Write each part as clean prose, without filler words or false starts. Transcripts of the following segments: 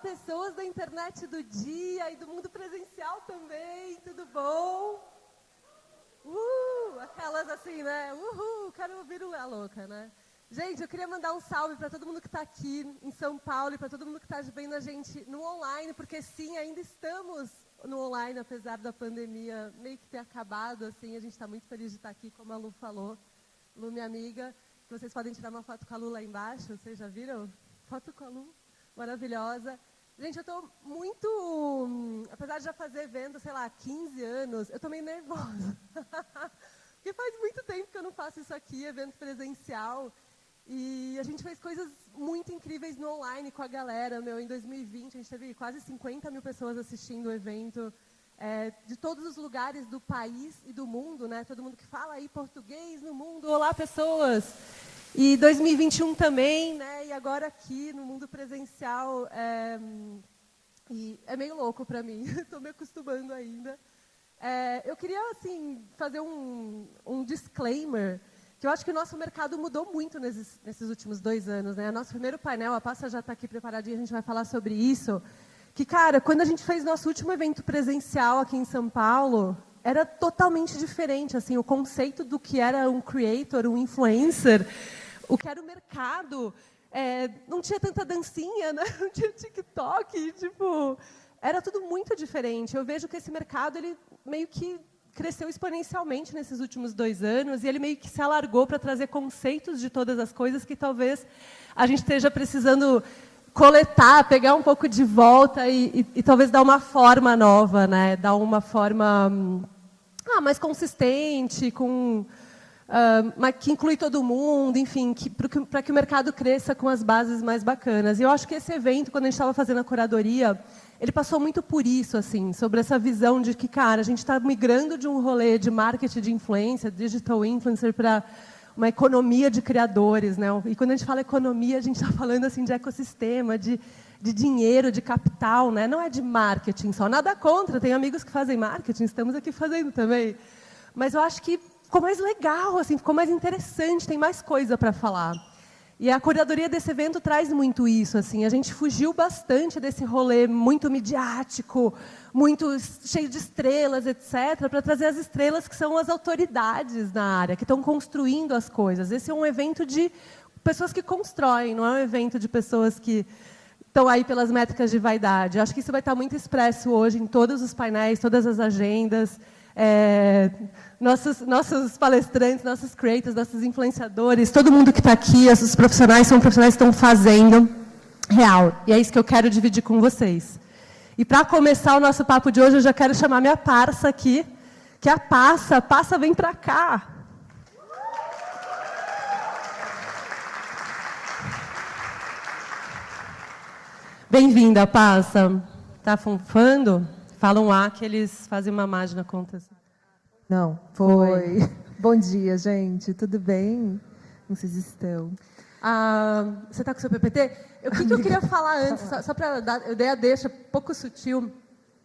pessoas da internet do dia e do mundo presencial também, tudo bom? Aquelas assim, né? Quero ouvir a louca, né? Gente, eu queria mandar um salve para todo mundo que está aqui em São Paulo e para todo mundo que está vendo a gente no online, porque sim, ainda estamos no online, apesar da pandemia meio que ter acabado, assim, a gente está muito feliz de estar aqui, como a Lu falou. Lu, minha amiga, que vocês podem tirar uma foto com a Lu lá embaixo, vocês já viram? Foto com a Lu, maravilhosa. Gente, eu estou muito, apesar de já fazer evento, sei lá, 15 anos, eu estou meio nervosa. Porque faz muito tempo que eu não faço isso aqui, evento presencial. E a gente fez coisas muito incríveis no online com a galera. Em 2020, a gente teve quase 50 mil pessoas assistindo o evento, de todos os lugares do país e do mundo, né? Todo mundo que fala aí português no mundo. Olá, pessoas! E 2021 também, né? E agora aqui no mundo presencial. E é meio louco para mim, estou me acostumando ainda. Eu queria assim, fazer um disclaimer, que eu acho que o nosso mercado mudou muito nesses últimos 2 anos. Né? Nosso primeiro painel, a Passa já está aqui preparadinha, a gente vai falar sobre isso. Que, cara, quando a gente fez nosso último evento presencial aqui em São Paulo, era totalmente diferente. Assim, o conceito do que era um creator, um influencer, o que era o mercado, não tinha tanta dancinha, né? Não tinha TikTok, tipo, era tudo muito diferente. Eu vejo que esse mercado, ele meio que cresceu exponencialmente nesses últimos 2 anos, e ele meio que se alargou para trazer conceitos de todas as coisas que talvez a gente esteja precisando coletar, pegar um pouco de volta e talvez dar uma forma nova, né? Dar uma forma mais consistente, mas que inclui todo mundo, enfim, para que o mercado cresça com as bases mais bacanas. E eu acho que esse evento, quando a gente estava fazendo a curadoria, ele passou muito por isso, assim, sobre essa visão de que, cara, a gente está migrando de um rolê de marketing de influência, digital influencer, para uma economia de criadores, né? E quando a gente fala economia, a gente está falando assim de ecossistema, de dinheiro, de capital, né? Não é de marketing só. Nada contra, tem amigos que fazem marketing, estamos aqui fazendo também. Mas eu acho que ficou mais legal, assim, ficou mais interessante, tem mais coisa para falar. E a curadoria desse evento traz muito isso, assim, a gente fugiu bastante desse rolê muito midiático, muito cheio de estrelas, etc., para trazer as estrelas que são as autoridades na área, que estão construindo as coisas. Esse é um evento de pessoas que constroem, não é um evento de pessoas que estão aí pelas métricas de vaidade. Eu acho que isso vai estar muito expresso hoje em todos os painéis, todas as agendas. Nossos palestrantes, nossos creators, nossos influenciadores, todo mundo que está aqui, esses profissionais são profissionais que estão fazendo real. E é isso que eu quero dividir com vocês. E para começar o nosso papo de hoje, eu já quero chamar minha parça aqui, que é a Passa. Passa, vem para cá. Bem-vinda, Passa. Está funfando? Fala um A que eles fazem uma mágica acontecer. Não, foi. Bom dia, gente. Tudo bem? Como vocês estão? Você está com o seu PPT? O que eu queria falar antes, só para dar, eu dei a deixa, pouco sutil,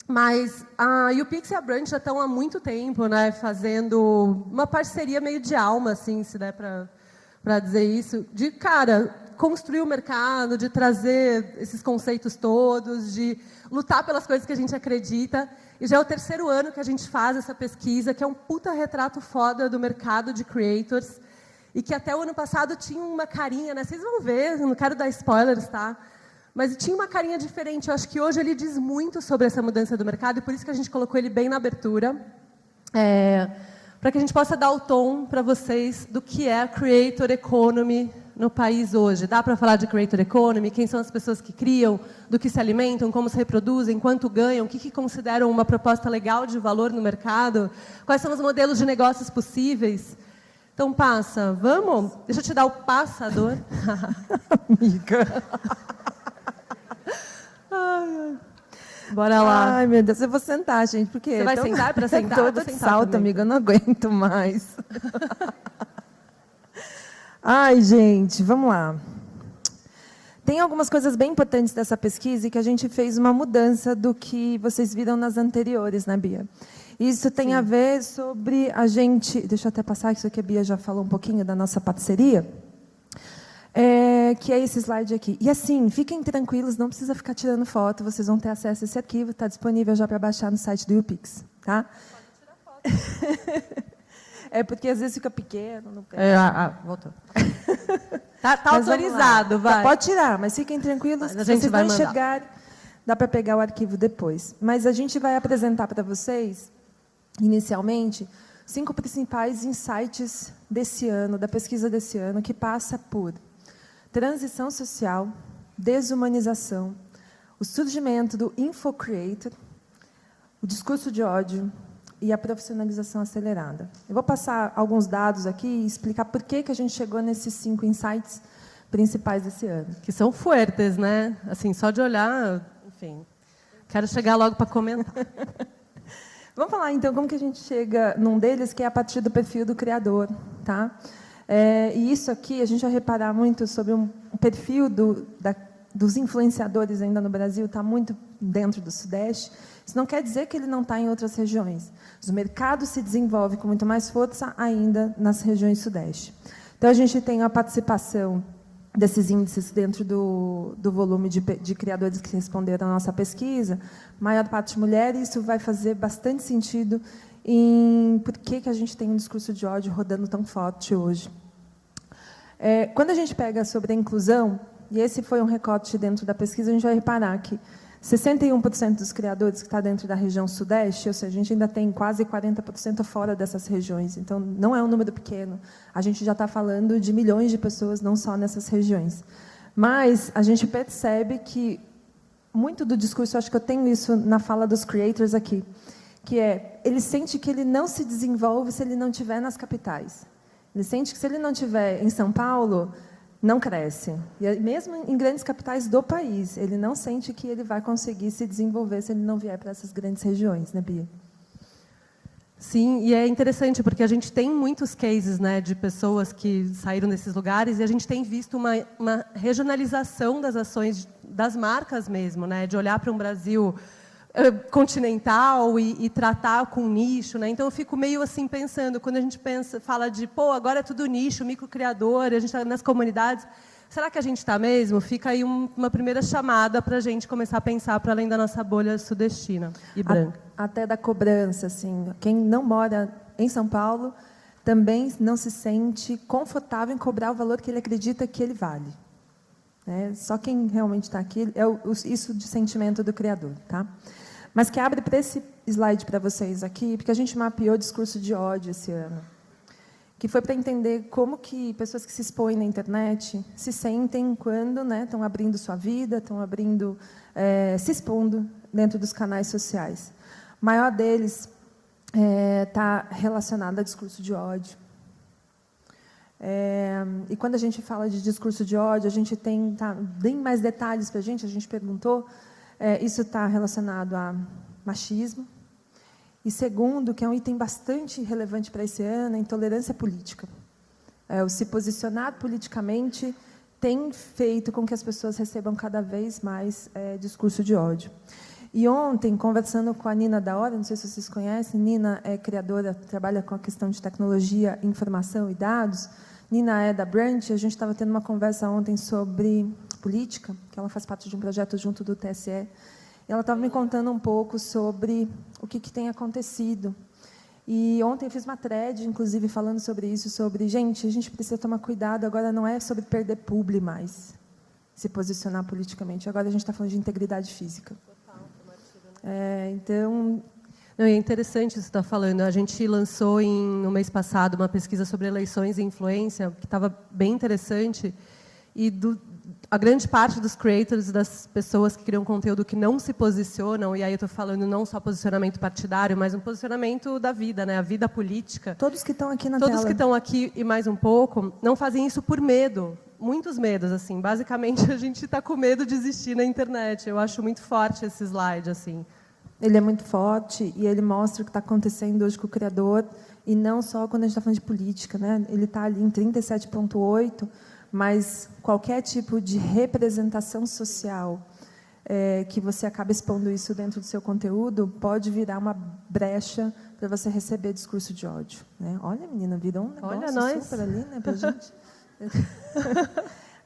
mas a UPix e a Brand já estão há muito tempo, né, fazendo uma parceria meio de alma, assim, se der para dizer isso, de, cara, construir o mercado, de trazer esses conceitos todos, de lutar pelas coisas que a gente acredita. E já é o 3º ano que a gente faz essa pesquisa, que é um puta retrato foda do mercado de creators, e que até o ano passado tinha uma carinha, né? Vocês vão ver, não quero dar spoilers, tá? Mas tinha uma carinha diferente. Eu acho que hoje ele diz muito sobre essa mudança do mercado, e por isso que a gente colocou ele bem na abertura, para que a gente possa dar o tom para vocês do que é a Creator Economy no país hoje. Dá para falar de Creator Economy? Quem são as pessoas que criam, do que se alimentam, como se reproduzem, quanto ganham, o que consideram uma proposta legal de valor no mercado, quais são os modelos de negócios possíveis. Então, Passa, vamos? Deixa eu te dar o passador. Amiga. Ai. Bora lá. Ai, meu Deus, eu vou sentar, gente, porque... Você vai sentar para sentar? Toda de salto, também, amiga, eu não aguento mais. Ai, gente, vamos lá. Tem algumas coisas bem importantes dessa pesquisa e que a gente fez uma mudança do que vocês viram nas anteriores, né, Bia? Isso tem a ver sobre a gente... Deixa eu até passar, isso aqui a Bia já falou um pouquinho da nossa parceria. que é esse slide aqui. E assim, fiquem tranquilos, não precisa ficar tirando foto, vocês vão ter acesso a esse arquivo, está disponível já para baixar no site do UPix. Tá? Pode tirar foto. É porque às vezes fica pequeno. Não voltou. Tá autorizado, vai. Pode tirar, mas fiquem tranquilos, mas a gente vocês vai vão mandar. enxergar, dá para pegar o arquivo depois. Mas a gente vai apresentar para vocês, inicialmente, 5 principais insights desse ano, da pesquisa desse ano, que passa por transição social, desumanização, o surgimento do infocreator, o discurso de ódio e a profissionalização acelerada. Eu vou passar alguns dados aqui e explicar por que a gente chegou nesses 5 insights principais desse ano. Que são fuertes, né? Assim, só de olhar, enfim. Quero chegar logo para comentar. Vamos falar, então, como que a gente chega num deles, que é a partir do perfil do criador. Tá? E isso aqui, a gente vai reparar muito sobre um perfil dos influenciadores ainda no Brasil, está muito dentro do Sudeste. Isso não quer dizer que ele não está em outras regiões. Os mercados se desenvolvem com muito mais força ainda nas regiões Sudeste. Então, a gente tem a participação desses índices dentro do volume de criadores que responderam à nossa pesquisa, maior parte mulheres, isso vai fazer bastante sentido em por que a gente tem um discurso de ódio rodando tão forte hoje. Quando a gente pega sobre a inclusão, e esse foi um recorte dentro da pesquisa, a gente vai reparar que 61% dos criadores que está dentro da região Sudeste, ou seja, a gente ainda tem quase 40% fora dessas regiões. Então, não é um número pequeno. A gente já está falando de milhões de pessoas, não só nessas regiões. Mas a gente percebe que muito do discurso, acho que eu tenho isso na fala dos creators aqui, que ele sente que ele não se desenvolve se ele não estiver nas capitais. Ele sente que se ele não estiver em São Paulo, não cresce. E mesmo em grandes capitais do país, ele não sente que ele vai conseguir se desenvolver se ele não vier para essas grandes regiões, né, Bia? Sim, e é interessante, porque a gente tem muitos cases, né, de pessoas que saíram desses lugares, e a gente tem visto uma regionalização das ações das marcas mesmo, né, de olhar para um Brasil continental e tratar com nicho, né? Então eu fico meio assim pensando, quando a gente fala de, agora é tudo nicho, microcriador, a gente está nas comunidades, será que a gente está mesmo? Fica aí uma primeira chamada para a gente começar a pensar para além da nossa bolha sudestina e branca. Até da cobrança, assim, quem não mora em São Paulo também não se sente confortável em cobrar o valor que ele acredita que ele vale. Só quem realmente está aqui isso de sentimento do criador, tá? Mas que abre para esse slide para vocês aqui, porque a gente mapeou o discurso de ódio esse ano, que foi para entender como que pessoas que se expõem na internet se sentem quando estão abrindo sua vida, estão abrindo, se expondo dentro dos canais sociais. O maior deles está relacionado a discurso de ódio. E quando a gente fala de discurso de ódio, a gente tem bem mais detalhes para a gente perguntou, isso está relacionado a machismo. E segundo, que é um item bastante relevante para esse ano, a intolerância política. O se posicionar politicamente tem feito com que as pessoas recebam cada vez mais discurso de ódio. E ontem, conversando com a Nina da Hora, não sei se vocês conhecem, Nina é criadora, trabalha com a questão de tecnologia, informação e dados. Nina é da Branch, a gente estava tendo uma conversa ontem sobre política, que ela faz parte de um projeto junto do TSE. E ela estava me contando um pouco sobre o que tem acontecido. E ontem eu fiz uma thread, inclusive, falando sobre isso, sobre, gente, a gente precisa tomar cuidado, agora não é sobre perder publi mais, se posicionar politicamente, agora a gente está falando de integridade física. Então... Não, é interessante isso que você está falando. A gente lançou no mês passado uma pesquisa sobre eleições e influência, que estava bem interessante, e a grande parte dos creators, das pessoas que criam conteúdo que não se posicionam, e aí eu estou falando não só posicionamento partidário, mas um posicionamento da vida, né, a vida política. Todos que estão aqui na tela. Todos que estão aqui e mais um pouco, não fazem isso por medo. Muitos medos, assim. Basicamente, a gente está com medo de existir na internet. Eu acho muito forte esse slide, assim. Ele é muito forte e ele mostra o que está acontecendo hoje com o criador, e não só quando a gente está falando de política, né? Ele está ali em 37,8, mas qualquer tipo de representação social que você acaba expondo isso dentro do seu conteúdo pode virar uma brecha para você receber discurso de ódio. Né? Olha, menina, virou um negócio super ali, né, para a gente.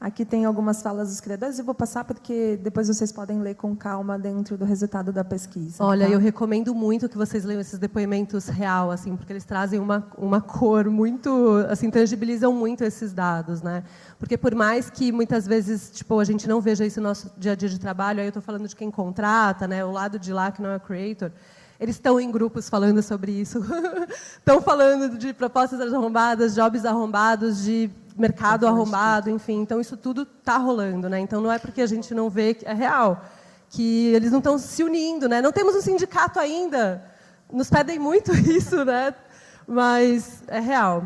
Aqui tem algumas falas dos criadores, eu vou passar porque depois vocês podem ler com calma dentro do resultado da pesquisa. Olha, tá? eu recomendo muito que vocês leiam esses depoimentos real, assim, porque eles trazem uma cor muito, assim, tangibilizam muito esses dados, né? Porque por mais que muitas vezes, tipo, a gente não veja isso no nosso dia a dia de trabalho, aí eu estou falando de quem contrata, né? O lado de lá que não é creator, eles estão em grupos falando sobre isso, estão falando de propostas arrombadas, jobs arrombados, de mercado arrombado, enfim. Então, isso tudo está rolando, né? Então, não é porque a gente não vê que é real, que eles não estão se unindo, né? Não temos um sindicato ainda, nos pedem muito isso, né? Mas é real.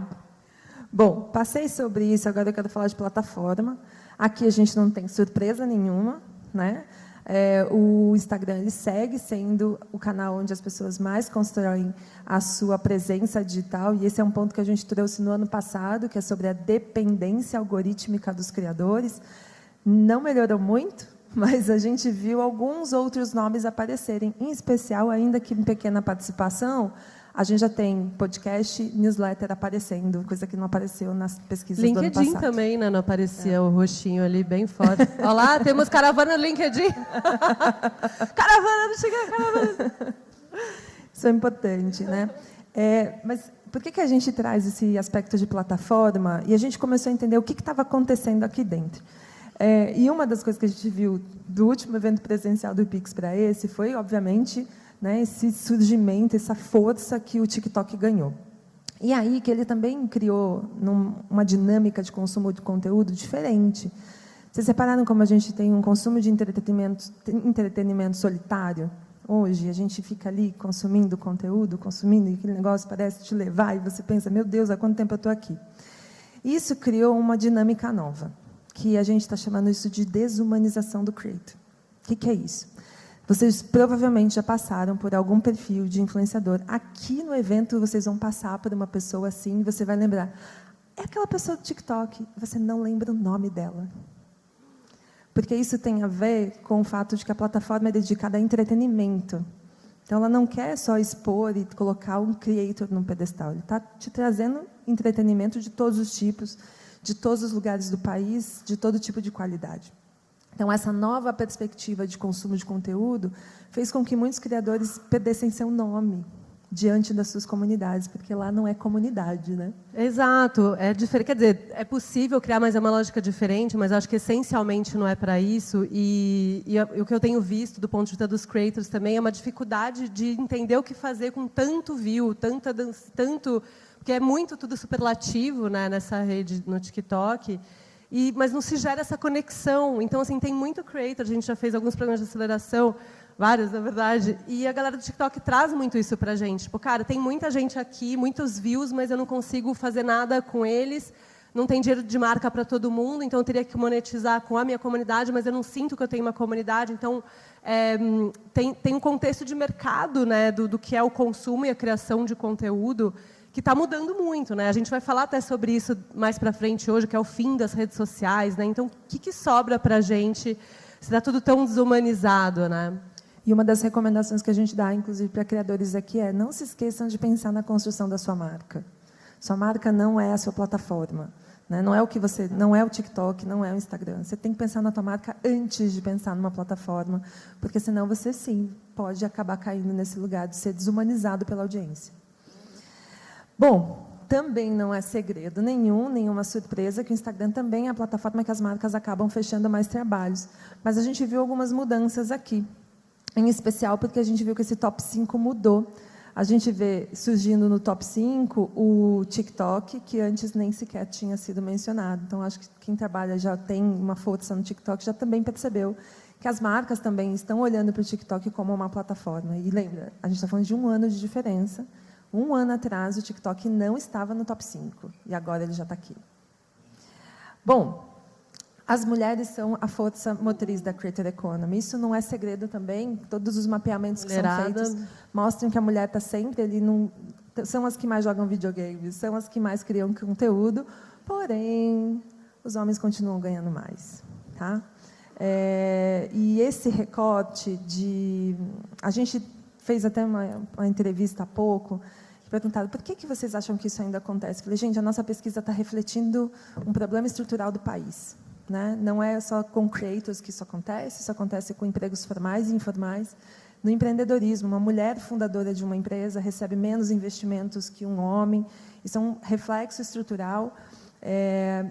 Bom, passei sobre isso, agora eu quero falar de plataforma. Aqui a gente não tem surpresa nenhuma, né? O Instagram ele segue sendo o canal onde as pessoas mais constroem a sua presença digital, e esse é um ponto que a gente trouxe no ano passado, que é sobre a dependência algorítmica dos criadores. Não melhorou muito, mas a gente viu alguns outros nomes aparecerem, em especial, ainda que em pequena participação, a gente já tem podcast, newsletter aparecendo, coisa que não apareceu nas pesquisas do ano passado. LinkedIn também, né? Não aparecia o roxinho ali, bem forte. Olha lá, temos caravana no LinkedIn. Caravana, não chega a caravana. Isso é importante, né? Mas por que a gente traz esse aspecto de plataforma? E a gente começou a entender o que estava acontecendo aqui dentro. E uma das coisas que a gente viu do último evento presencial do Pix para esse foi, obviamente, né, esse surgimento, essa força que o TikTok ganhou. E aí que ele também criou uma dinâmica de consumo de conteúdo diferente. Vocês repararam como a gente tem um consumo de entretenimento solitário? Hoje, a gente fica ali consumindo conteúdo, consumindo, e aquele negócio parece te levar, e você pensa, meu Deus, há quanto tempo eu estou aqui? Isso criou uma dinâmica nova, que a gente está chamando isso de desumanização do creator. O que é isso? Vocês provavelmente já passaram por algum perfil de influenciador. Aqui no evento, vocês vão passar por uma pessoa assim, e você vai lembrar, é aquela pessoa do TikTok, você não lembra o nome dela. Porque isso tem a ver com o fato de que a plataforma é dedicada a entretenimento. Então, ela não quer só expor e colocar um creator num pedestal. Ele está te trazendo entretenimento de todos os tipos, de todos os lugares do país, de todo tipo de qualidade. Então, essa nova perspectiva de consumo de conteúdo fez com que muitos criadores perdessem seu nome diante das suas comunidades, porque lá não é comunidade, né? Exato, é diferente. Quer dizer, é possível criar, mas é uma lógica diferente, mas acho que essencialmente não é para isso. E o que eu tenho visto do ponto de vista dos creators também é uma dificuldade de entender o que fazer com tanto view, tanto, porque é muito tudo superlativo, né, nessa rede no TikTok. Mas não se gera essa conexão. Então, assim, tem muito creator, a gente já fez alguns programas de aceleração, vários, na verdade, e a galera do TikTok traz muito isso para a gente. Tipo, cara, tem muita gente aqui, muitos views, mas eu não consigo fazer nada com eles, não tem dinheiro de marca para todo mundo, então eu teria que monetizar com a minha comunidade, mas eu não sinto que eu tenho uma comunidade. Então, tem um contexto de mercado, né, do que é o consumo e a criação de conteúdo, que está mudando muito, né? A gente vai falar até sobre isso mais para frente hoje, que é o fim das redes sociais, né? Então, o que sobra para a gente se está tudo tão desumanizado, né? E uma das recomendações que a gente dá, inclusive, para criadores aqui é não se esqueçam de pensar na construção da sua marca. Sua marca não é a sua plataforma, né? Não é o que você, não é o TikTok, não é o Instagram. Você tem que pensar na tua marca antes de pensar numa plataforma, porque senão você sim pode acabar caindo nesse lugar de ser desumanizado pela audiência. Bom, também não é segredo nenhuma surpresa, que o Instagram também é a plataforma que as marcas acabam fechando mais trabalhos. Mas a gente viu algumas mudanças aqui, em especial porque a gente viu que esse top 5 mudou. A gente vê surgindo no top 5 o TikTok, que antes nem sequer tinha sido mencionado. Então, acho que quem trabalha já tem uma força no TikTok, já também percebeu que as marcas também estão olhando para o TikTok como uma plataforma. E lembra, a gente está falando de 1 ano de diferença. 1 ano atrás, o TikTok não estava no top 5, e agora ele já está aqui. Bom, as mulheres são a força motriz da Creator Economy. Isso não é segredo também. Todos os mapeamentos que são feitos mostram que a mulher está sempre ali. São as que mais jogam videogames, são as que mais criam conteúdo, porém, os homens continuam ganhando mais. Tá? E esse recorte de... A gente fez até uma entrevista há pouco, perguntaram por que vocês acham que isso ainda acontece. Falei, gente, a nossa pesquisa está refletindo um problema estrutural do país. né? Não é só com creators que isso acontece com empregos formais e informais. No empreendedorismo, uma mulher fundadora de uma empresa recebe menos investimentos que um homem. Isso é um reflexo estrutural.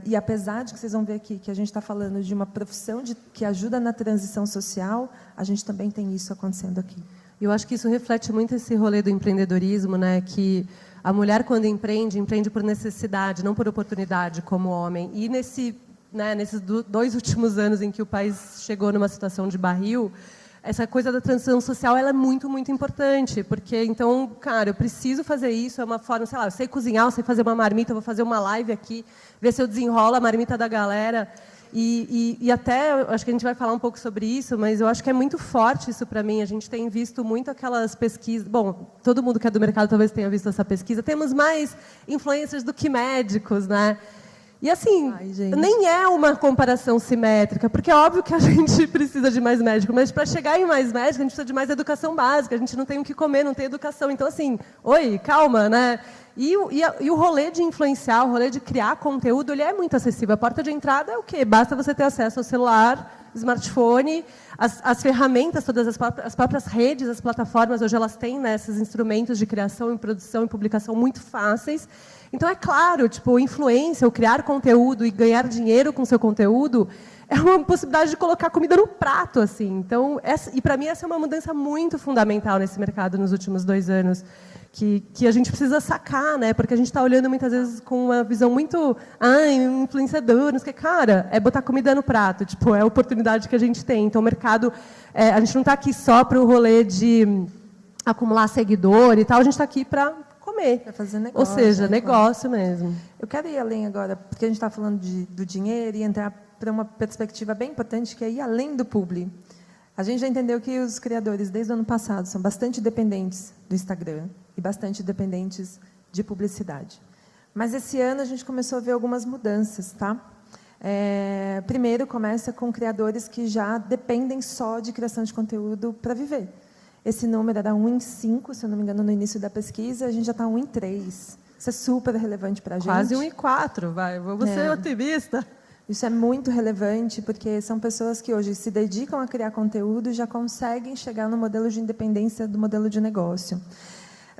E apesar de que vocês vão ver aqui que a gente está falando de uma profissão que ajuda na transição social, a gente também tem isso acontecendo aqui. Eu acho que isso reflete muito esse rolê do empreendedorismo, né? Que a mulher, quando empreende por necessidade, não por oportunidade, como homem. E nesses 2 últimos anos em que o país chegou numa situação de barril, essa coisa da transição social ela é muito, muito importante. Porque, então, cara, eu preciso fazer isso, é uma forma, sei lá, eu sei cozinhar, eu sei fazer uma marmita, eu vou fazer uma live aqui, ver se eu desenrolo a marmita da galera. E até, acho que a gente vai falar um pouco sobre isso, mas eu acho que é muito forte isso para mim. A gente tem visto muito aquelas pesquisas... Bom, todo mundo que é do mercado talvez tenha visto essa pesquisa. Temos mais influencers do que médicos, né? E, assim, nem é uma comparação simétrica, porque é óbvio que a gente precisa de mais médico, mas para chegar em mais médico, a gente precisa de mais educação básica, a gente não tem o que comer, não tem educação. Então, assim, calma, né? E o rolê de influenciar, o rolê de criar conteúdo, ele é muito acessível. A porta de entrada é o quê? Basta você ter acesso ao celular, smartphone, as ferramentas, todas as próprias redes, as plataformas, hoje elas têm, né, esses instrumentos de criação, e produção e publicação muito fáceis. Então, é claro, tipo, influência, ou criar conteúdo e ganhar dinheiro com seu conteúdo é uma possibilidade de colocar comida no prato, assim. Então, para mim, essa é uma mudança muito fundamental nesse mercado nos últimos 2 anos, que a gente precisa sacar, né? Porque a gente está olhando muitas vezes com uma visão muito, influenciador, não sei o que. Cara, é botar comida no prato, tipo, é a oportunidade que a gente tem. Então, o mercado, a gente não está aqui só para o rolê de acumular seguidor e tal, a gente está aqui para comer. Para fazer negócio. Ou seja, negócio mesmo. Eu quero ir além agora, porque a gente está falando do dinheiro e entrar para uma perspectiva bem importante, que é ir além do publi. A gente já entendeu que os criadores, desde o ano passado, são bastante dependentes do Instagram e bastante dependentes de publicidade. Mas esse ano a gente começou a ver algumas mudanças, tá? Primeiro, começa com criadores que já dependem só de criação de conteúdo para viver. Esse número era 1 em 5, se eu não me engano, no início da pesquisa, a gente já está 1 em 3. Isso é super relevante para a gente. Quase 1 em 4, vai. Vamos ser otimista. Isso é muito relevante, porque são pessoas que hoje se dedicam a criar conteúdo e já conseguem chegar no modelo de independência do modelo de negócio.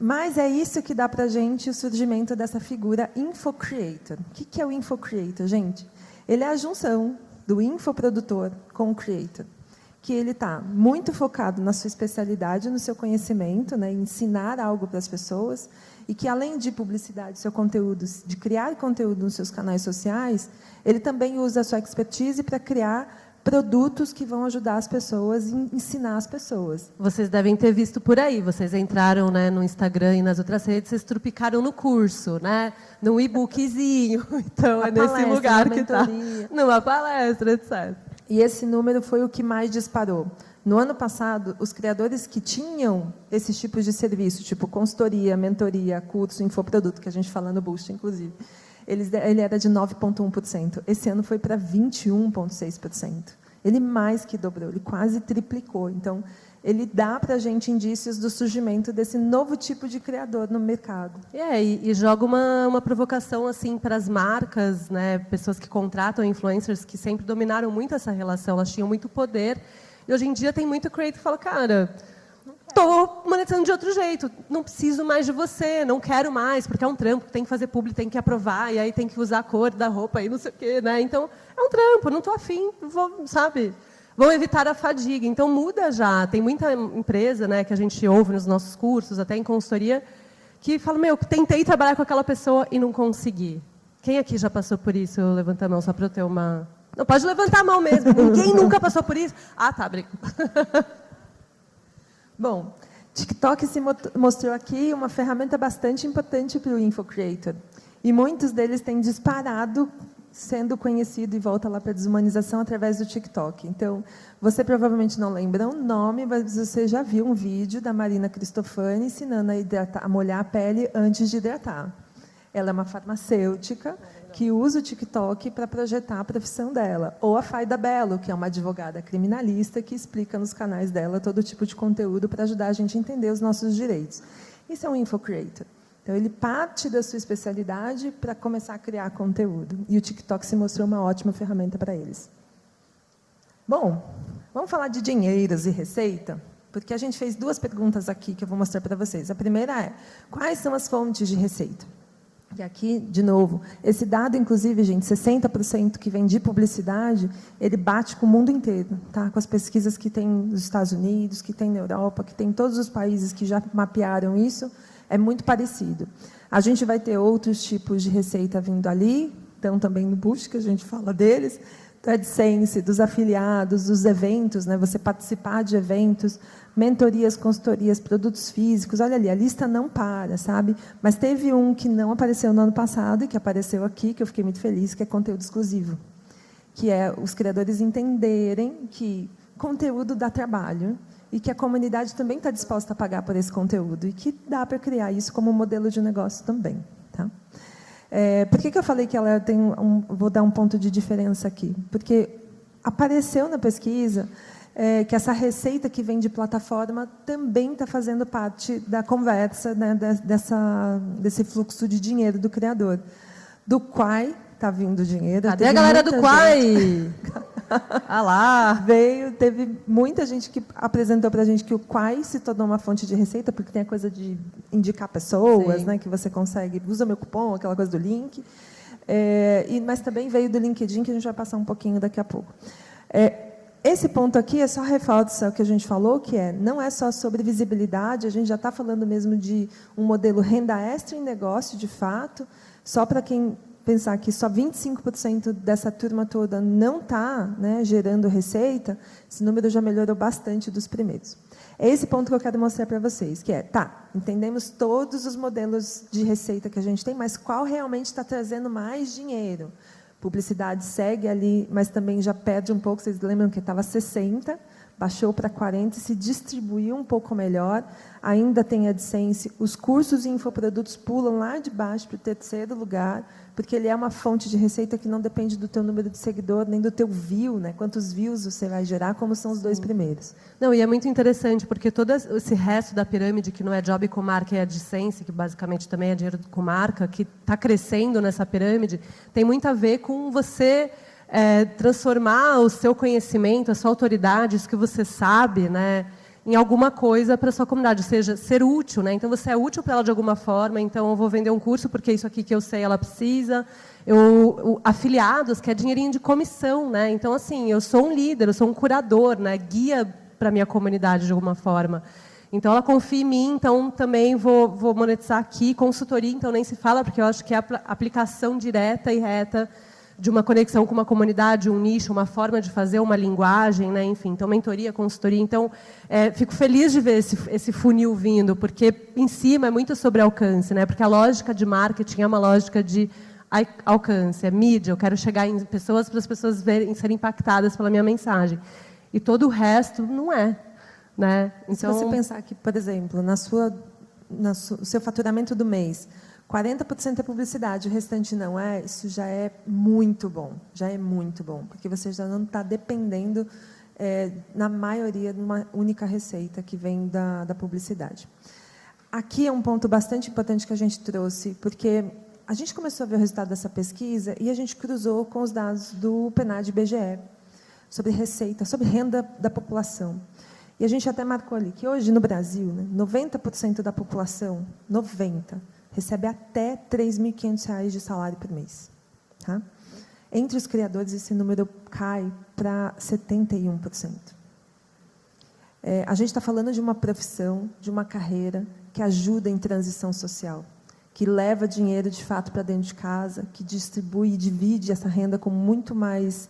Mas é isso que dá para a gente o surgimento dessa figura infocreator. O que é o infocreator, gente? Ele é a junção do infoprodutor com o creator, que ele está muito focado na sua especialidade, no seu conhecimento, né, em ensinar algo para as pessoas, e que, além de publicidade, seu conteúdo, de criar conteúdo nos seus canais sociais, ele também usa a sua expertise para criar produtos que vão ajudar as pessoas e ensinar as pessoas. Vocês devem ter visto por aí, vocês entraram, né, no Instagram e nas outras redes, vocês trupicaram no curso, né, num e-bookzinho. Então, é nesse lugar que está, numa palestra, etc. E esse número foi o que mais disparou. No ano passado, os criadores que tinham esses tipos de serviço, tipo consultoria, mentoria, curso, infoproduto, que a gente fala no Boost, inclusive, ele era de 9,1%. Esse ano foi para 21,6%. Ele mais que dobrou, ele quase triplicou. Então, ele dá para a gente indícios do surgimento desse novo tipo de criador no mercado. E joga uma provocação assim para as marcas, né, pessoas que contratam influencers que sempre dominaram muito essa relação, elas tinham muito poder. E hoje em dia tem muito creator que fala, cara, estou monetizando de outro jeito, não preciso mais de você, não quero mais, porque é um trampo, tem que fazer publi, tem que aprovar, e aí tem que usar a cor da roupa e não sei o quê, né? Então, é um trampo, não estou afim, sabe? Vão evitar a fadiga. Então, muda já. Tem muita empresa, né, que a gente ouve nos nossos cursos, até em consultoria, que fala, tentei trabalhar com aquela pessoa e não consegui. Quem aqui já passou por isso? Eu levanto a mão só para eu ter uma... Não, pode levantar a mão mesmo. Ninguém nunca passou por isso. Ah, tá, brinco. Bom, TikTok se mostrou aqui uma ferramenta bastante importante para o infocreator. E muitos deles têm disparado sendo conhecido, e volta lá para a desumanização, através do TikTok. Então, você provavelmente não lembra o nome, mas você já viu um vídeo da Marina Cristofani ensinando a molhar a pele antes de hidratar. Ela é uma farmacêutica que usa o TikTok para projetar a profissão dela. Ou a Faida Bello, que é uma advogada criminalista que explica nos canais dela todo tipo de conteúdo para ajudar a gente a entender os nossos direitos. Isso é um infocreator. Então, ele parte da sua especialidade para começar a criar conteúdo. E o TikTok se mostrou uma ótima ferramenta para eles. Bom, vamos falar de dinheiros e receita? Porque a gente fez 2 perguntas aqui que eu vou mostrar para vocês. A primeira é, quais são as fontes de receita? E aqui, de novo, esse dado, inclusive, gente, 60% que vem de publicidade, ele bate com o mundo inteiro, tá? Com as pesquisas que tem nos Estados Unidos, que tem na Europa, que tem em todos os países que já mapearam isso, é muito parecido. A gente vai ter outros tipos de receita vindo ali, então também no Boost, que a gente fala deles, do AdSense, dos afiliados, dos eventos, né? Você participar de eventos, mentorias, consultorias, produtos físicos. Olha ali, a lista não para, sabe? Mas teve um que não apareceu no ano passado e que apareceu aqui, que eu fiquei muito feliz, que é conteúdo exclusivo. Que é os criadores entenderem que conteúdo dá trabalho e que a comunidade também está disposta a pagar por esse conteúdo e que dá para criar isso como modelo de negócio também. Tá? Por que eu falei que ela tem vou dar um ponto de diferença aqui? Porque apareceu na pesquisa que essa receita que vem de plataforma também está fazendo parte da conversa, né, desse fluxo de dinheiro do criador. Do Quai está vindo dinheiro. Cadê a galera do Quai? Ah lá! Teve muita gente que apresentou para a gente que o Quai se tornou uma fonte de receita, porque tem a coisa de indicar pessoas, né, que você consegue, usa meu cupom, aquela coisa do link. Mas também veio do LinkedIn, que a gente vai passar um pouquinho daqui a pouco. Esse ponto aqui é só reforça o que a gente falou, que não é só sobre visibilidade, a gente já está falando mesmo de um modelo renda extra em negócio, de fato, só para quem pensar que só 25% dessa turma toda não está, né, gerando receita, esse número já melhorou bastante dos primeiros. É esse ponto que eu quero mostrar para vocês, que entendemos todos os modelos de receita que a gente tem, mas qual realmente está trazendo mais dinheiro? Publicidade segue ali, mas também já perde um pouco. Vocês lembram que estava 60, baixou para 40, se distribuiu um pouco melhor. Ainda tem AdSense. Os cursos e infoprodutos pulam lá de baixo para o terceiro lugar, porque ele é uma fonte de receita que não depende do teu número de seguidor, nem do teu view, né? Quantos views você vai gerar, como são os 2 primeiros. Não, e é muito interessante, porque todo esse resto da pirâmide, que não é job com marca e AdSense, que basicamente também é dinheiro com marca, que está crescendo nessa pirâmide, tem muito a ver com você transformar o seu conhecimento, a sua autoridade, isso que você sabe, né, em alguma coisa para a sua comunidade, ou seja, ser útil, né? Então, você é útil para ela de alguma forma, então eu vou vender um curso porque isso aqui que eu sei ela precisa. Afiliados, que é dinheirinho de comissão, né? Então, assim, eu sou um líder, eu sou um curador, né? Guia para a minha comunidade de alguma forma. Então, ela confia em mim, então também vou monetizar aqui. Consultoria, então, nem se fala, porque eu acho que é a aplicação direta e reta de uma conexão com uma comunidade, um nicho, uma forma de fazer, uma linguagem, né? Enfim, então, mentoria, consultoria. Então, fico feliz de ver esse funil vindo, porque, em cima, é muito sobre alcance, né? Porque a lógica de marketing é uma lógica de alcance, é mídia, eu quero chegar em pessoas para as pessoas serem impactadas pela minha mensagem. E todo o resto não é. Né? Então, se você pensar que, por exemplo, o seu faturamento do mês, 40% é publicidade, o restante não é, isso já é muito bom, porque você já não está dependendo, na maioria, de uma única receita que vem da publicidade. Aqui é um ponto bastante importante que a gente trouxe, porque a gente começou a ver o resultado dessa pesquisa e a gente cruzou com os dados do PNAD-BGE, sobre receita, sobre renda da população. E a gente até marcou ali que hoje, no Brasil, né, 90% da população, 90%, recebe até R$ 3.500 de salário por mês. Tá? Entre os criadores, esse número cai para 71%. A gente está falando de uma profissão, de uma carreira que ajuda em transição social, que leva dinheiro, de fato, para dentro de casa, que distribui e divide essa renda com muito mais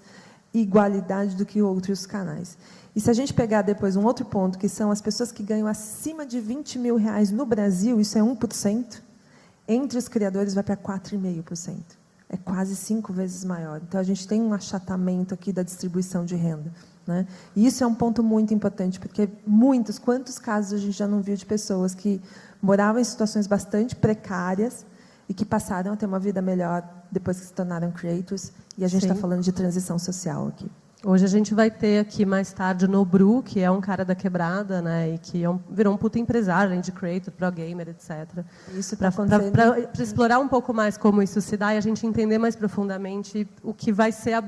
igualdade do que outros canais. E se a gente pegar depois um outro ponto, que são as pessoas que ganham acima de R$20 mil no Brasil, isso é 1%, entre os criadores vai para 4,5%. É quase 5 vezes maior. Então, a gente tem um achatamento aqui da distribuição de renda. Né? E isso é um ponto muito importante, porque quantos casos a gente já não viu de pessoas que moravam em situações bastante precárias e que passaram a ter uma vida melhor depois que se tornaram creators, e a gente está falando de transição social aqui. Hoje a gente vai ter aqui mais tarde o Nobru, que é um cara da quebrada, né, e que virou um puta empresário, além de creator, pro gamer, etc. Isso está acontecendo. Para explorar um pouco mais como isso se dá e a gente entender mais profundamente o que vai ser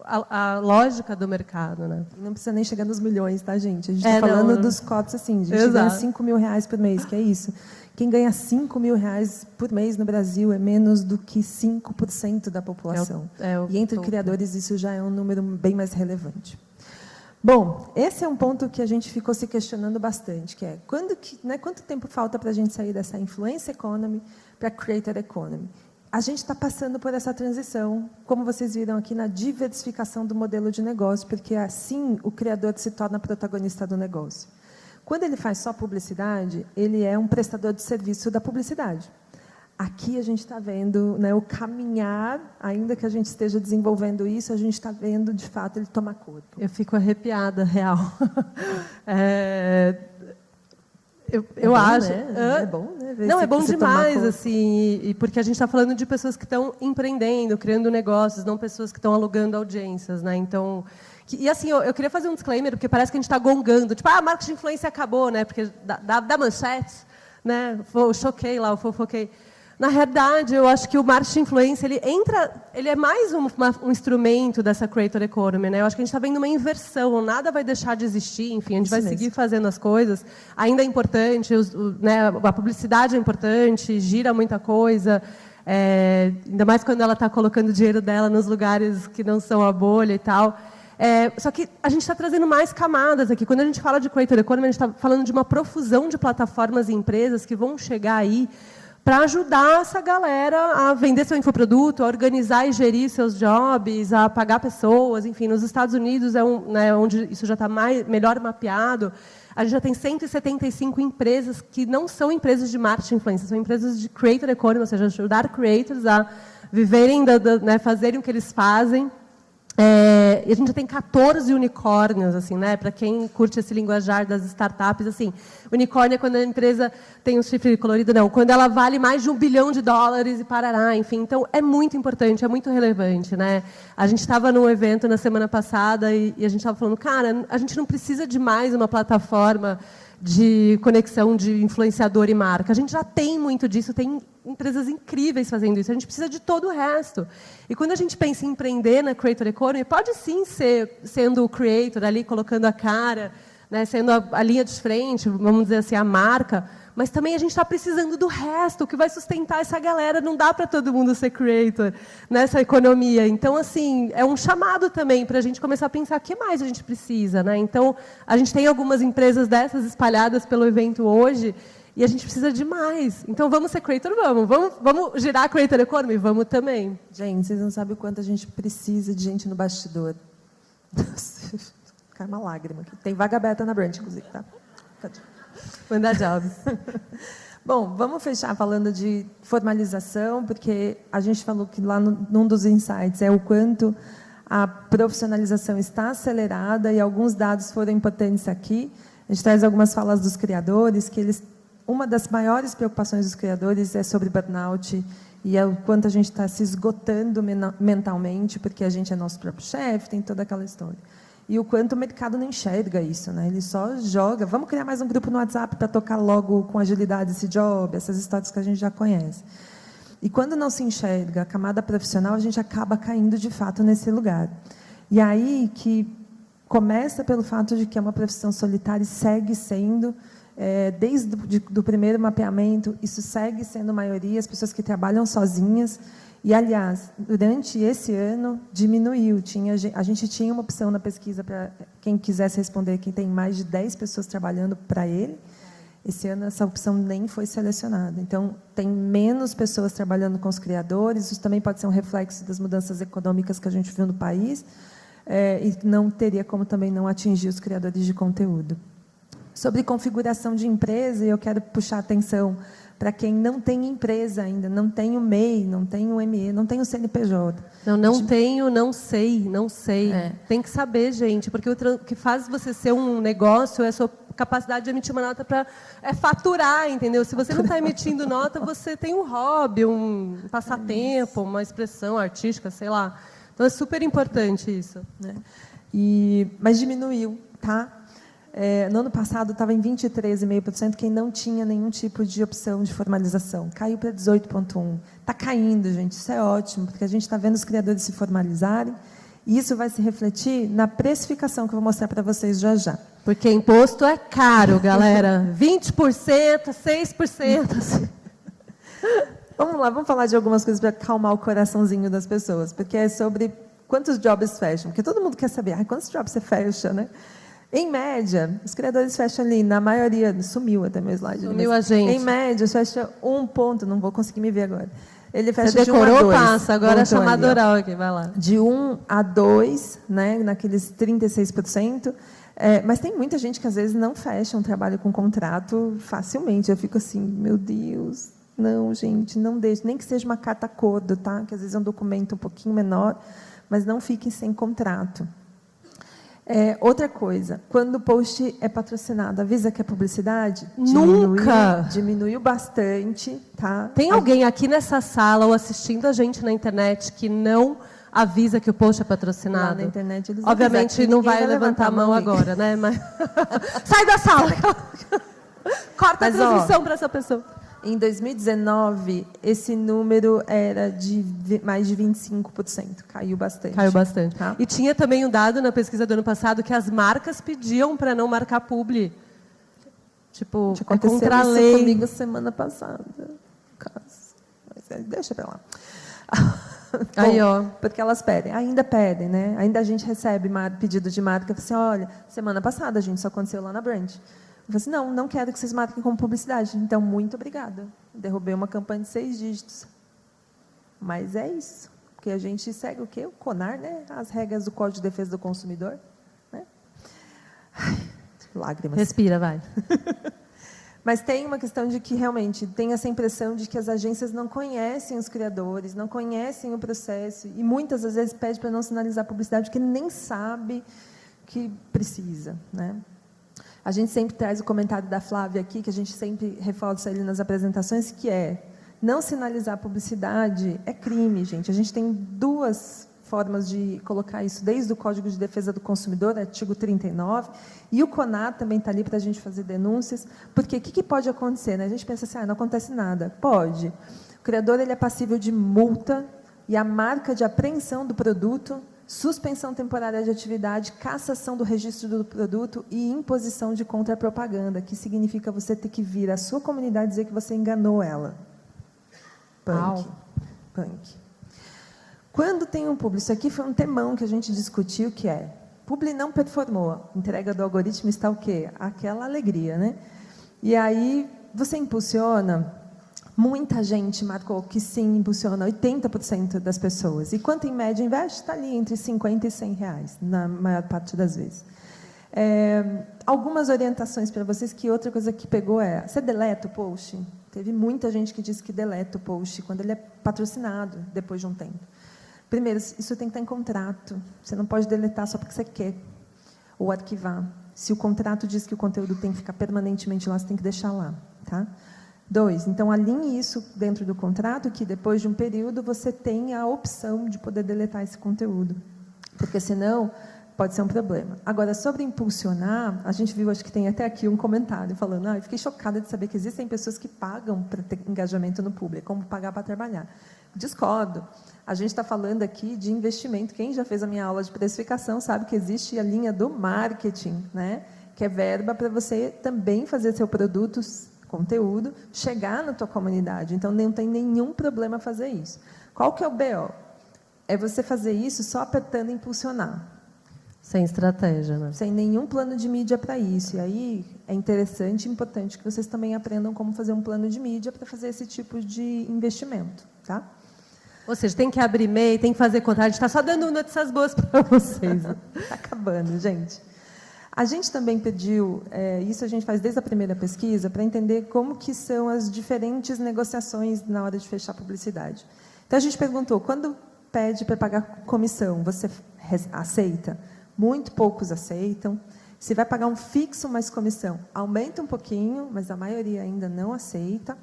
a lógica do mercado, né? Não precisa nem chegar nos milhões, tá, gente? A gente está falando dos cotos assim, a gente ganha 5 mil reais por mês, que é isso. Quem ganha 5 mil reais por mês no Brasil é menos do que 5% da população. E entre criadores isso já é um número bem mais relevante. Bom, esse é um ponto que a gente ficou se questionando bastante, que é quanto tempo falta para a gente sair dessa influencer economy para creator economy? A gente está passando por essa transição, como vocês viram aqui, na diversificação do modelo de negócio, porque assim o criador se torna protagonista do negócio. Quando ele faz só publicidade, ele é um prestador de serviço da publicidade. Aqui a gente está vendo, né, o caminhar, ainda que a gente esteja desenvolvendo isso, a gente está vendo, de fato, ele tomar corpo. Eu fico arrepiada, real. Eu acho. Né? É bom, né? Não, é bom demais, assim, e porque a gente está falando de pessoas que estão empreendendo, criando negócios, não pessoas que estão alugando audiências, né? Então, e assim, eu queria fazer um disclaimer, porque parece que a gente está gongando, tipo, marketing de influência acabou, né? Porque da manchete, né? Eu choquei lá, eu fofoquei. Na realidade, eu acho que o marketing de influência, ele é mais um instrumento dessa creator economy, né? Eu acho que a gente está vendo uma inversão, nada vai deixar de existir, enfim, a gente vai seguir fazendo as coisas. Ainda é importante, né, a publicidade é importante, gira muita coisa, ainda mais quando ela está colocando o dinheiro dela nos lugares que não são a bolha e tal. Só que a gente está trazendo mais camadas aqui. Quando a gente fala de creator economy, a gente está falando de uma profusão de plataformas e empresas que vão chegar aí para ajudar essa galera a vender seu infoproduto, a organizar e gerir seus jobs, a pagar pessoas, enfim, nos Estados Unidos né, onde isso já está melhor mapeado. A gente já tem 175 empresas que não são empresas de marketing influência, são empresas de creator economy, ou seja, ajudar creators a viverem, né, fazerem o que eles fazem. E a gente já tem 14 unicórnios, assim, né? Para quem curte esse linguajar das startups, assim, unicórnio é quando a empresa tem um chifre colorido, não, quando ela vale mais de $1 bilhão e parará, enfim. Então, é muito importante, é muito relevante, né? A gente estava num evento na semana passada e a gente estava falando, cara, a gente não precisa de mais uma plataforma de conexão de influenciador e marca. A gente já tem muito disso, tem empresas incríveis fazendo isso. A gente precisa de todo o resto. E quando a gente pensa em empreender na creator economy, pode sim ser sendo o creator ali, colocando a cara, né, sendo a linha de frente, vamos dizer assim, a marca, mas também a gente está precisando do resto, que vai sustentar essa galera. Não dá para todo mundo ser creator nessa economia. Então, assim, é um chamado também para a gente começar a pensar o que mais a gente precisa, né? Então, a gente tem algumas empresas dessas espalhadas pelo evento hoje e a gente precisa de mais. Então, vamos ser creator? Vamos girar a creator economy? Vamos também. Gente, vocês não sabem o quanto a gente precisa de gente no bastidor. Cai uma lágrima aqui. Tem vaga aberta na Brand, inclusive, tá? Cadê? Mandar jobs. Bom, vamos fechar falando de formalização, porque a gente falou que lá num dos insights é o quanto a profissionalização está acelerada e alguns dados foram importantes aqui. A gente traz algumas falas dos criadores, que uma das maiores preocupações dos criadores é sobre burnout e é o quanto a gente está se esgotando mentalmente, porque a gente é nosso próprio chefe, tem toda aquela história. E o quanto o mercado não enxerga isso, né? Ele só joga. Vamos criar mais um grupo no WhatsApp para tocar logo com agilidade esse job, essas histórias que a gente já conhece. E quando não se enxerga a camada profissional, a gente acaba caindo de fato nesse lugar. E aí que começa pelo fato de que é uma profissão solitária e segue sendo, desde o primeiro mapeamento, isso segue sendo maioria, as pessoas que trabalham sozinhas. E, aliás, durante esse ano, diminuiu. A gente tinha uma opção na pesquisa para quem quisesse responder, quem tem mais de 10 pessoas trabalhando para ele. Esse ano, essa opção nem foi selecionada. Então, tem menos pessoas trabalhando com os criadores. Isso também pode ser um reflexo das mudanças econômicas que a gente viu no país. E não teria como também não atingir os criadores de conteúdo. Sobre configuração de empresa, eu quero puxar a atenção para quem não tem empresa ainda, não tem o MEI, não tem o ME, não tem o CNPJ. Não tenho, não sei. Tem que saber, gente, porque o que faz você ser um negócio é a sua capacidade de emitir uma nota para faturar, entendeu? Se você não está emitindo nota, você tem um hobby, um passatempo, uma expressão artística, sei lá. Então, é super importante isso. Né? Mas diminuiu, tá? No ano passado estava em 23,5% quem não tinha nenhum tipo de opção de formalização. Caiu para 18,1%. Está caindo, gente. Isso é ótimo, porque a gente está vendo os criadores se formalizarem. E isso vai se refletir na precificação que eu vou mostrar para vocês já já. Porque imposto é caro, galera. 20%, 6%. Vamos lá, vamos falar de algumas coisas para acalmar o coraçãozinho das pessoas. Porque é sobre quantos jobs fecham. Porque todo mundo quer saber, quantos jobs você fecha, né? Em média, os criadores fecham ali, na maioria, sumiu até meu slide. Sumiu a gente. Em média, fecha 1 ponto, não vou conseguir me ver agora. Ele fecha você decorou, de 1 a 2. passa, agora é chamada oral aqui, vai lá. De 1 a 2, né, naqueles 36%. Mas tem muita gente que, às vezes, não fecha um trabalho com contrato facilmente. Eu fico assim, meu Deus, não, gente, não deixe. Nem que seja uma carta acordo, tá? Que, às vezes, é um documento um pouquinho menor, mas não fiquem sem contrato. Outra coisa, quando o post é patrocinado, avisa que é publicidade? Nunca! Diminuiu bastante, tá? Tem alguém aqui nessa sala ou assistindo a gente na internet que não avisa que o post é patrocinado? Lá na internet eles obviamente não vai levantar a mão agora, né? Mas... Sai da sala! Corta a transmissão para essa pessoa. Em 2019, esse número era de mais de 25%. Caiu bastante. Caiu bastante. Tá? E tinha também um dado na pesquisa do ano passado que as marcas pediam para não marcar publi. Tipo, contra a lei. Isso comigo semana passada. Mas deixa para lá. Aí, ó. Porque elas pedem. Ainda pedem, né? Ainda a gente recebe pedido de marca. Assim, olha, semana passada, gente, isso aconteceu lá na Brand. Eu falei assim, não quero que vocês marquem como publicidade. Então, muito obrigada. Derrubei uma campanha de 6 dígitos. Mas é isso. Porque a gente segue o quê? O CONAR, né? As regras do Código de Defesa do Consumidor. Né? Ai, lágrimas. Respira, vai. Mas tem uma questão de que, realmente, tem essa impressão de que as agências não conhecem os criadores, não conhecem o processo. E muitas, às vezes, pede para não sinalizar publicidade, porque nem sabe que precisa, né? A gente sempre traz o comentário da Flávia aqui, que a gente sempre reforça ele nas apresentações, que é, não sinalizar publicidade é crime, gente. A gente tem 2 formas de colocar isso, desde o Código de Defesa do Consumidor, artigo 39, e o CONAR também está ali para a gente fazer denúncias, porque o que pode acontecer? Né? A gente pensa assim, não acontece nada. Pode. O criador ele é passível de multa e a marca de apreensão do produto, suspensão temporária de atividade, cassação do registro do produto e imposição de contrapropaganda, que significa você ter que vir à sua comunidade dizer que você enganou ela. Punk. Quando tem um publi, isso aqui foi um temão que a gente discutiu, que é, publi não performou, entrega do algoritmo está o quê? Aquela alegria, né? E aí, você impulsiona... Muita gente marcou que sim, impulsiona 80% das pessoas. E quanto em média investe? Está ali entre 50 e 100 reais, na maior parte das vezes. Algumas orientações para vocês, que outra coisa que pegou é, você deleta o post? Teve muita gente que disse que deleta o post quando ele é patrocinado, depois de um tempo. Primeiro, isso tem que estar em contrato. Você não pode deletar só porque você quer, ou arquivar. Se o contrato diz que o conteúdo tem que ficar permanentemente lá, você tem que deixar lá, tá? 2, então, alinhe isso dentro do contrato, que depois de um período você tem a opção de poder deletar esse conteúdo, porque senão pode ser um problema. Agora, sobre impulsionar, a gente viu, acho que tem até aqui um comentário falando, eu fiquei chocada de saber que existem pessoas que pagam para ter engajamento no público, como pagar para trabalhar. Discordo. A gente está falando aqui de investimento. Quem já fez a minha aula de precificação sabe que existe a linha do marketing, né? Que é verba para você também fazer seu produto, conteúdo, chegar na tua comunidade. Então, não tem nenhum problema fazer isso. Qual que é o BO? É você fazer isso só apertando impulsionar. Sem estratégia, né? Sem nenhum plano de mídia para isso. E aí, é interessante e importante que vocês também aprendam como fazer um plano de mídia para fazer esse tipo de investimento, tá? Ou seja, tem que abrir e-mail, tem que fazer contrato. A gente está só dando notícias boas para vocês. Está acabando, gente. A gente também pediu, isso a gente faz desde a primeira pesquisa, para entender como que são as diferentes negociações na hora de fechar publicidade. Então, a gente perguntou, quando pede para pagar comissão, você aceita? Muito poucos aceitam. Se vai pagar um fixo mais comissão, aumenta um pouquinho, mas a maioria ainda não aceita.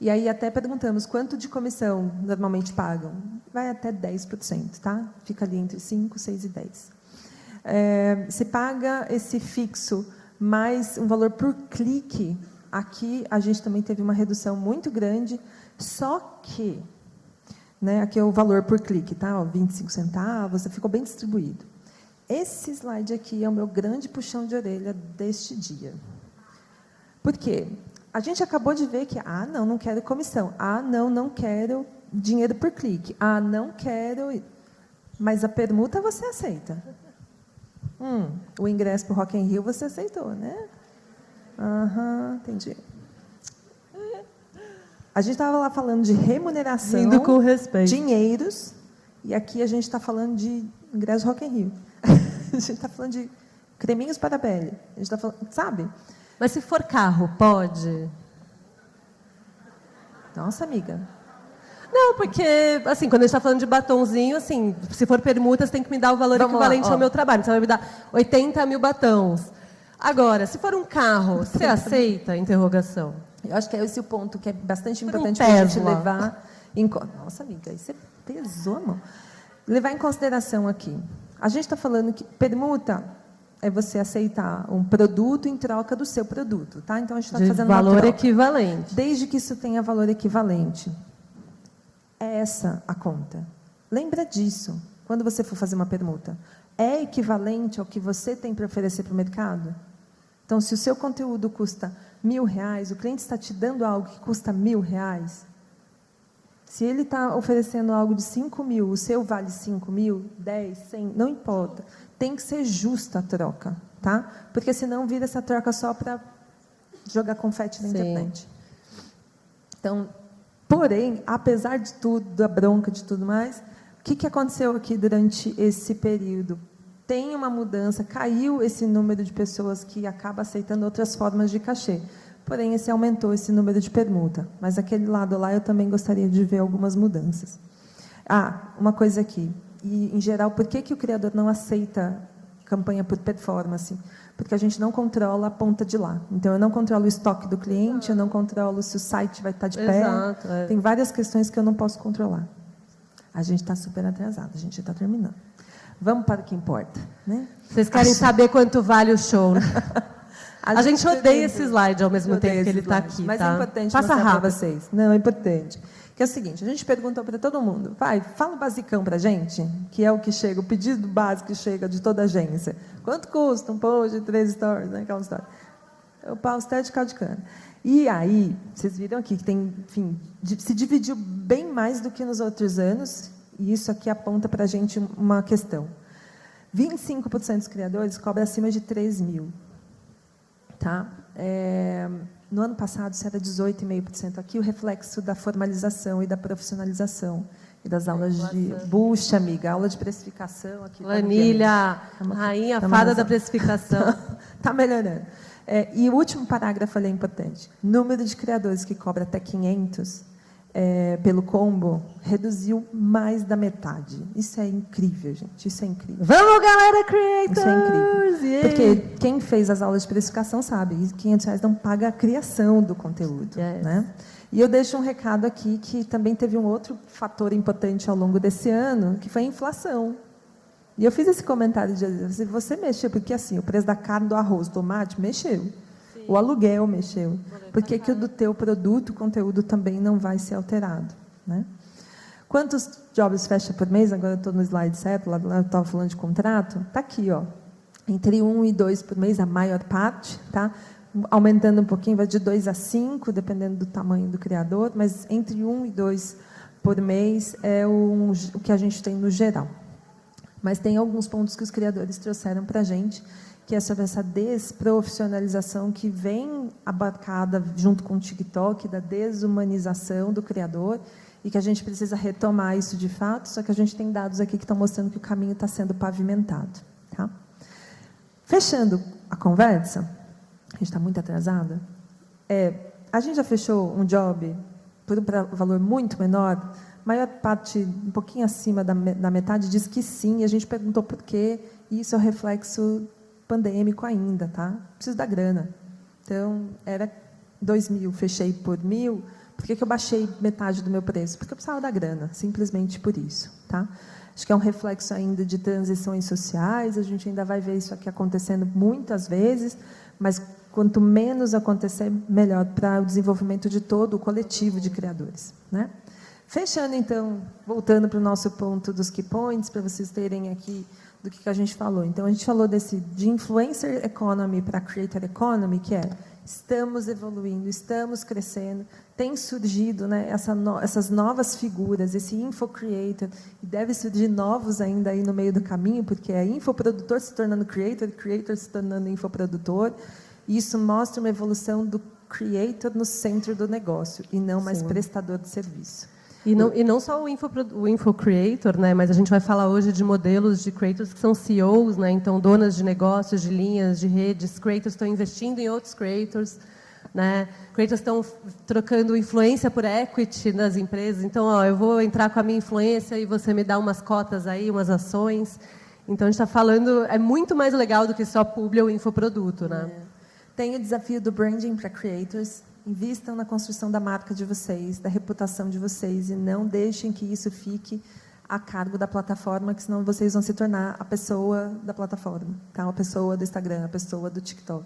E aí até perguntamos quanto de comissão normalmente pagam. Vai até 10%, tá? Fica ali entre 5, 6 e 10. Se paga esse fixo mais um valor por clique, aqui a gente também teve uma redução muito grande, só que, né, aqui é o valor por clique, tá? Ó, 25 centavos, ficou bem distribuído. Esse slide aqui é o meu grande puxão de orelha deste dia. Por quê? A gente acabou de ver que, não quero comissão. Não quero dinheiro por clique. Não quero... Mas a permuta você aceita. O ingresso para o Rock in Rio você aceitou, né? Entendi. A gente estava lá falando de remuneração, indo com respeito, dinheiros, e aqui a gente está falando de ingresso Rock in Rio. A gente está falando de creminhos para a pele. A gente está falando, sabe? Mas se for carro, pode? Nossa, amiga. Não, porque, assim, quando a gente está falando de batonzinho, assim, se for permuta, você tem que me dar o valor equivalente ao meu trabalho. Você vai me dar 80 mil batons. Agora, se for um carro, você aceita? Interrogação. Eu acho que é esse o ponto que é bastante importante para a gente levar em conta. Nossa, amiga, aí você pesou, amor. Levar em consideração aqui. A gente está falando que permuta é você aceitar um produto em troca do seu produto, tá? Então a gente está fazendo valor uma troca. Equivalente. Desde que isso tenha valor equivalente. É essa a conta. Lembra disso quando você for fazer uma permuta. É equivalente ao que você tem para oferecer para o mercado? Então, se o seu conteúdo custa R$1.000, o cliente está te dando algo que custa R$1.000. Se ele está oferecendo algo de 5.000, o seu vale 5.000, 10, 100, não importa. Tem que ser justa a troca, tá? Porque senão vira essa troca só para jogar confete na internet. Então, porém, apesar de tudo, da bronca de tudo mais, o que aconteceu aqui durante esse período? Tem uma mudança, caiu esse número de pessoas que acaba aceitando outras formas de cachê. Porém, esse aumentou esse número de permuta. Mas aquele lado lá eu também gostaria de ver algumas mudanças. Uma coisa aqui. E, em geral, por que o criador não aceita campanha por performance? Porque a gente não controla a ponta de lá. Então, eu não controlo o estoque do cliente, eu não controlo se o site vai estar de pé. Exato, Tem várias questões que eu não posso controlar. A gente está super atrasado, a gente está terminando. Vamos para o que importa, né? Vocês querem saber quanto vale o show, né? A gente odeia esse slide ao mesmo tempo que ele está aqui, mas tá? é importante Passa mostrar rápido. para vocês. Não, é importante. Que é o seguinte, a gente perguntou para todo mundo, fala o basicão para a gente, que é o que chega, o pedido básico que chega de toda agência. Quanto custa um post de 3 stories, né? Aquela história. O pau de caldo de cana. E aí, vocês viram aqui que tem, enfim, se dividiu bem mais do que nos outros anos, e isso aqui aponta para a gente uma questão. 25% dos criadores cobram acima de 3.000. Tá? No ano passado, isso era 18,5%. Aqui o reflexo da formalização e da profissionalização. E das aulas de... Buxa, amiga, aula de precificação. Aqui, Lanilha, rainha, fada da precificação. Está melhorando. E o último parágrafo ali é importante. Número de criadores que cobra até 500 pelo combo reduziu mais da metade. Isso é incrível, gente. Isso é incrível. Vamos, galera, creators! Isso é incrível. Yeah. Porque quem fez as aulas de precificação sabe, R$500 não paga a criação do conteúdo. Yes. Né? E eu deixo um recado aqui que também teve um outro fator importante ao longo desse ano, que foi a inflação. E eu fiz esse comentário de se você mexeu, porque assim, o preço da carne, do arroz, do tomate, mexeu. Sim. O aluguel mexeu. Por que o do teu produto, o conteúdo também não vai ser alterado? Né? Quantos jobs fecha por mês? Agora eu estou no slide certo, lá eu estava falando de contrato. Está aqui, ó. Entre 1 e 2 por mês, a maior parte, tá? Aumentando um pouquinho, vai de 2 a 5, dependendo do tamanho do criador, mas entre 1 e 2 por mês é o que a gente tem no geral. Mas tem alguns pontos que os criadores trouxeram para a gente, que é sobre essa desprofissionalização que vem abarcada junto com o TikTok, da desumanização do criador, e que a gente precisa retomar isso de fato, só que a gente tem dados aqui que estão mostrando que o caminho está sendo pavimentado. Tá? Fechando a conversa, a gente está muito atrasada, a gente já fechou um job por um valor muito menor. A maior parte, um pouquinho acima da metade, diz que sim, e a gente perguntou por quê, e isso é o reflexo pandêmico ainda, tá? Preciso da grana. Então, era 2.000, fechei por 1.000, Por que eu baixei metade do meu preço? Porque eu precisava da grana, simplesmente por isso. Tá? Acho que é um reflexo ainda de transições sociais, a gente ainda vai ver isso aqui acontecendo muitas vezes, mas quanto menos acontecer, melhor para o desenvolvimento de todo o coletivo de criadores. Né? Fechando, então, voltando para o nosso ponto dos key points, para vocês terem aqui do que a gente falou. Então, a gente falou de influencer economy para creator economy, que é estamos evoluindo, estamos crescendo, tem surgido, né, essas novas figuras, esse infocreator, e deve surgir novos ainda aí no meio do caminho, porque é infoprodutor se tornando creator, creator se tornando infoprodutor, e isso mostra uma evolução do creator no centro do negócio, e não mais prestador de serviço. E não só o infocreator, né, mas a gente vai falar hoje de modelos de creators que são CEOs, né, então donas de negócios, de linhas, de redes, creators estão investindo em outros creators, né, creators estão trocando influência por equity nas empresas, então ó, eu vou entrar com a minha influência e você me dá umas cotas aí, umas ações, então a gente está falando, é muito mais legal do que só publi ou infoproduto, né. Tem o desafio do branding para creators. Invistam na construção da marca de vocês, da reputação de vocês, e não deixem que isso fique a cargo da plataforma, que senão vocês vão se tornar a pessoa da plataforma, tá? A pessoa do Instagram, a pessoa do TikTok.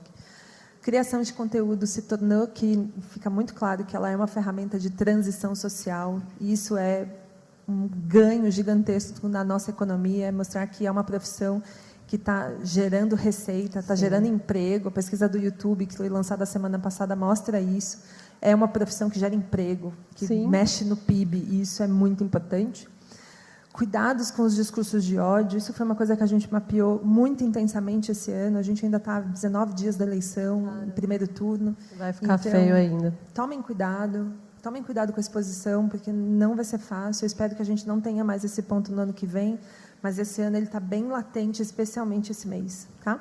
Criação de conteúdo se tornou que fica muito claro que ela é uma ferramenta de transição social, e isso é um ganho gigantesco na nossa economia, é mostrar que é uma profissão que está gerando receita, está gerando emprego. A pesquisa do YouTube, que foi lançada a semana passada, mostra isso. É uma profissão que gera emprego, que mexe no PIB, e isso é muito importante. Cuidados com os discursos de ódio, isso foi uma coisa que a gente mapeou muito intensamente esse ano. A gente ainda está a 19 dias da eleição, no primeiro turno. Vai ficar feio ainda. Tomem cuidado com a exposição, porque não vai ser fácil. Eu espero que a gente não tenha mais esse ponto no ano que vem, mas esse ano ele está bem latente, especialmente esse mês. Tá?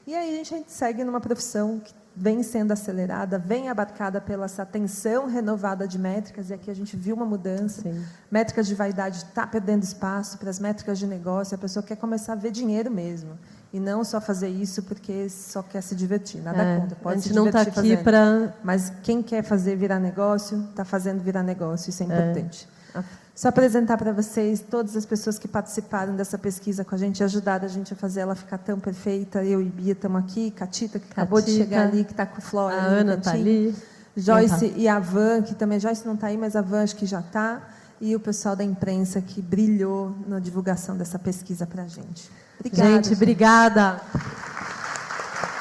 E aí a gente segue numa profissão que vem sendo acelerada, vem abarcada pela essa atenção renovada de métricas, e aqui a gente viu uma mudança. Métricas de vaidade está perdendo espaço para as métricas de negócio, a pessoa quer começar a ver dinheiro mesmo, e não só fazer isso porque só quer se divertir, nada contra, pode se divertir fazendo. A gente não está aqui para... Mas quem quer fazer virar negócio, está fazendo virar negócio, isso é importante. Só apresentar para vocês todas as pessoas que participaram dessa pesquisa com a gente, ajudaram a gente a fazer ela ficar tão perfeita. Eu e Bia estamos aqui, Catita, que acabou de chegar ali, que está com Flora. A Ana está ali. Joyce e a Van, que também, Joyce não está aí, mas a Van acho que já está. E o pessoal da imprensa que brilhou na divulgação dessa pesquisa para a gente. Obrigada, gente, obrigada.